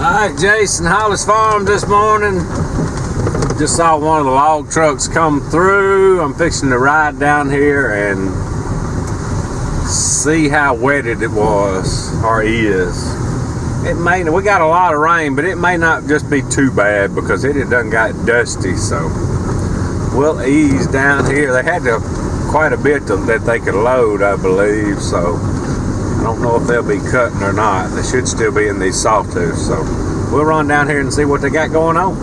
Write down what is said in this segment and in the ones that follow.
Alright, Jason, Hollis Farms this morning. Just saw one of the log trucks come through. I'm fixing to ride down here and see how wetted it was or is. It may, we got a lot of rain, but it may not just be too bad because it done got dusty, so we'll ease down here. They had quite a bit that they could load, I believe, so I don't know if they'll be cutting or not. They should still be in these sawtooths, so we'll run down here and see what they got going on.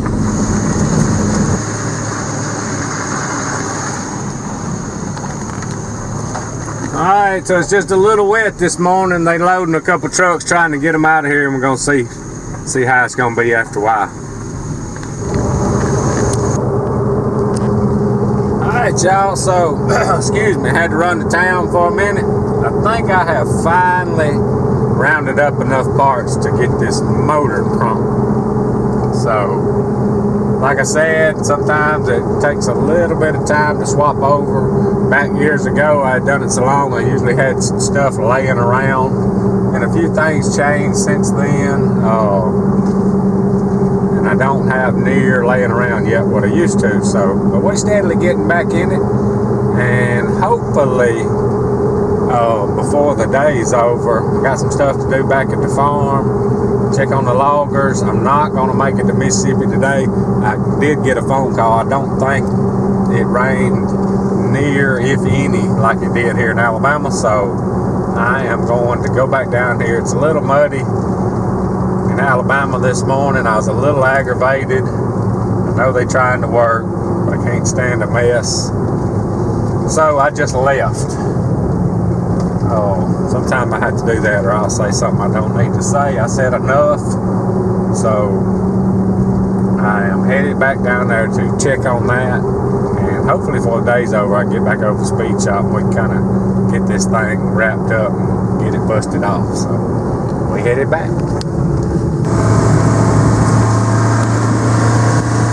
Alright, so it's just a little wet this morning. They loading a couple trucks trying to get them out of here, and we're going to see how it's going to be after a while. Alright, y'all, so excuse me, I had to run to town for a minute. I think I have finally rounded up enough parts to get this motor pumped. So like I said, sometimes it takes a little bit of time to swap over. Back years ago, I had done it so long, I usually had stuff laying around, and a few things changed since then, and I don't have near laying around yet what I used to, but we're steadily getting back in it, and hopefully before the day's over, I got some stuff to do back at the farm, check on the loggers. I'm not going to make it to Mississippi today. I did get a phone call. I don't think it rained near, if any, like it did here in Alabama, so I am going to go back down here. It's a little muddy in Alabama this morning. I was a little aggravated. I know they're trying to work, but I can't stand a mess, so I just left. Sometimes I have to do that, or I'll say something I don't need to say. I said enough, so I am headed back down there to check on that, and hopefully before the day's over I can get back over to the speed shop and we can kind of get this thing wrapped up and get it busted off. So we headed back.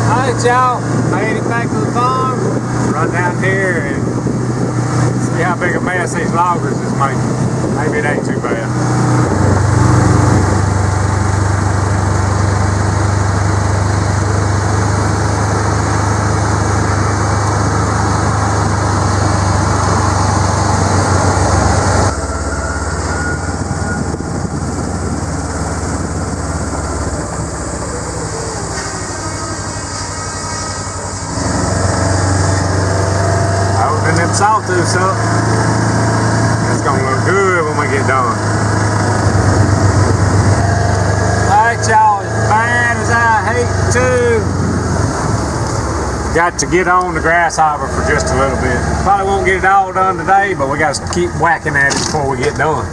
Alright, y'all, made it back to the farm. Run down here and see how big a mess these loggers is making. Maybe it ain't too bad. Opening them sawtooths up. It's gonna look good when we get done. Alright, y'all, as bad as I hate to, got to get on the grasshopper for just a little bit. Probably won't get it all done today, but we got to keep whacking at it before we get done.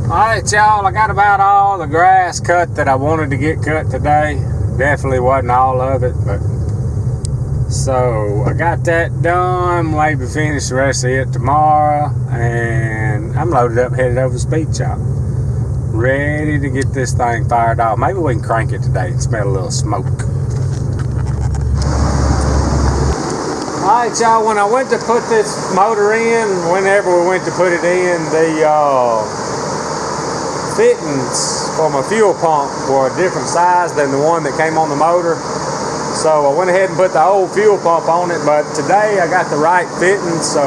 Alright, y'all, I got about all the grass cut that I wanted to get cut today. Definitely wasn't all of it, but so I got that done. Maybe finish the rest of it tomorrow, and I'm loaded up, headed over to the speed shop, ready to get this thing fired off. Maybe we can crank it today and smell a little smoke. Alright, y'all, when I went to put this motor in, whenever we went to put it in, the fittings for my fuel pump were a different size than the one that came on the motor. So I went ahead and put the old fuel pump on it, but today I got the right fitting, so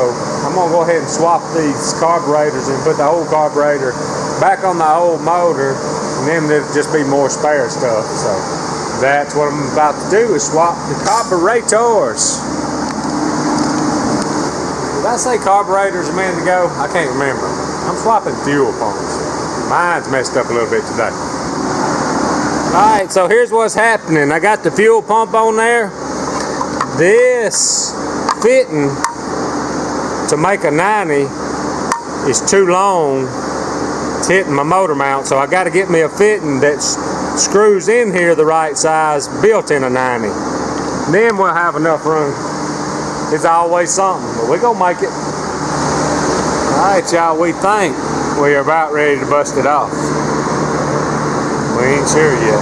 I'm going to go ahead and swap these carburetors and put the old carburetor back on the old motor, and then there'll just be more spare stuff. So that's what I'm about to do, is swap the carburetors. Did I say carburetors a minute ago? I can't remember. I'm swapping fuel pumps. Mine's messed up a little bit today. Alright, so here's what's happening. I got the fuel pump on there. This fitting to make a 90 is too long. It's hitting my motor mount, so I got to get me a fitting that screws in here the right size, built in a 90. Then we'll have enough room. It's always something, but we're going to make it. Alright, y'all, we think we are about ready to bust it off. We ain't sure yet.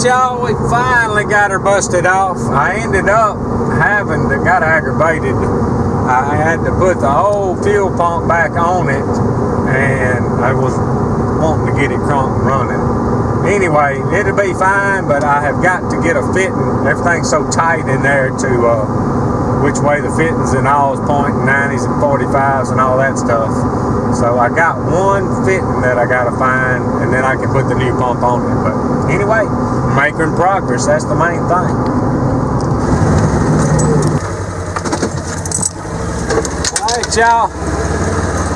y'all, we finally got her busted off. I ended up got aggravated. I had to put the whole fuel pump back on it, and I was wanting to get it running. Anyway, it'll be fine, but I have got to get a fitting. Everything's so tight in there to which way the fittings and all is pointing, 90s and 45s and all that stuff. So I got one fitting that I gotta find, and then I can put the new pump on it. But anyway, making progress, that's the main thing. Alright y'all,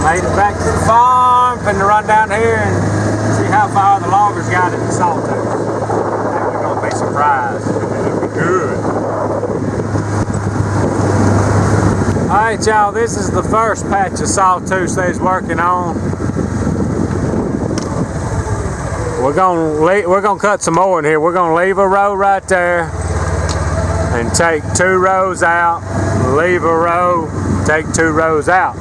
made it back to the farm. Finna run down here and see how far the loggers got in the sawtooth. We're gonna be surprised. It'll be good. Alright y'all, this is the first patch of sawtooth they's working on. We're gonna cut some more in here. We're gonna leave a row right there and take 2 rows out, leave a row, take 2 rows out.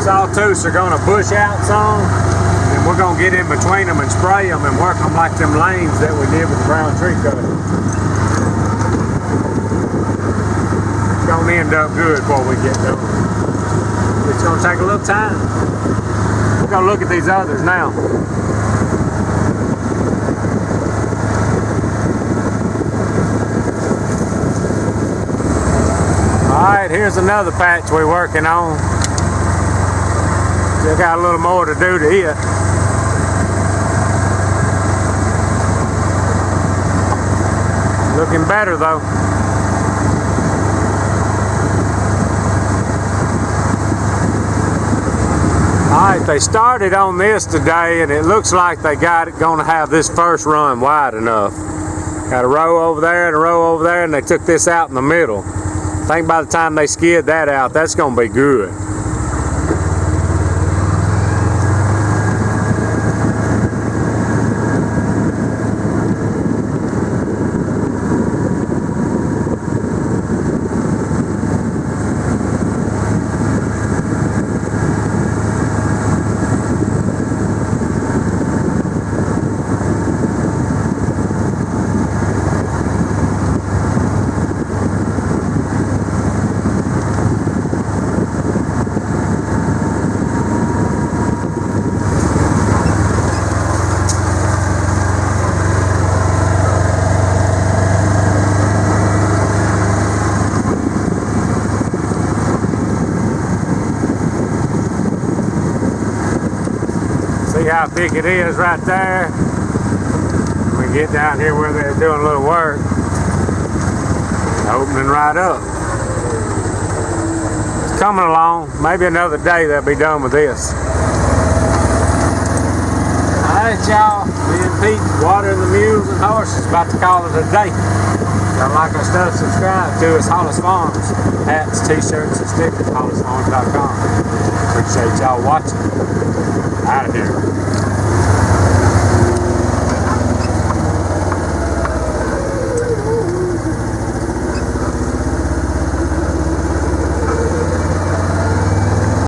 Sawtooths are gonna bush out some, and we're gonna get in between them and spray them and work them like them lanes that we did with the brown tree cutting. It's gonna end up good before we get done. It's gonna take a little time. We're gonna look at these others now. Alright, here's another patch we're working on. Still got a little more to do to it. Looking better though. Alright, they started on this today, and it looks like they got it gonna have this first run wide enough. Got a row over there and a row over there, and they took this out in the middle. I think by the time they skid that out, that's gonna be good. See how thick it is right there. We get down here where they're doing a little work. Opening right up. It's coming along. Maybe another day they'll be done with this. Alright y'all, me and Pete watering the mules and horses. About to call it a day. Y'all like our stuff, subscribe to us, Hollis Farms. Hats, t-shirts, and stickers, hollisfarms.com. Appreciate y'all watching. Out of here.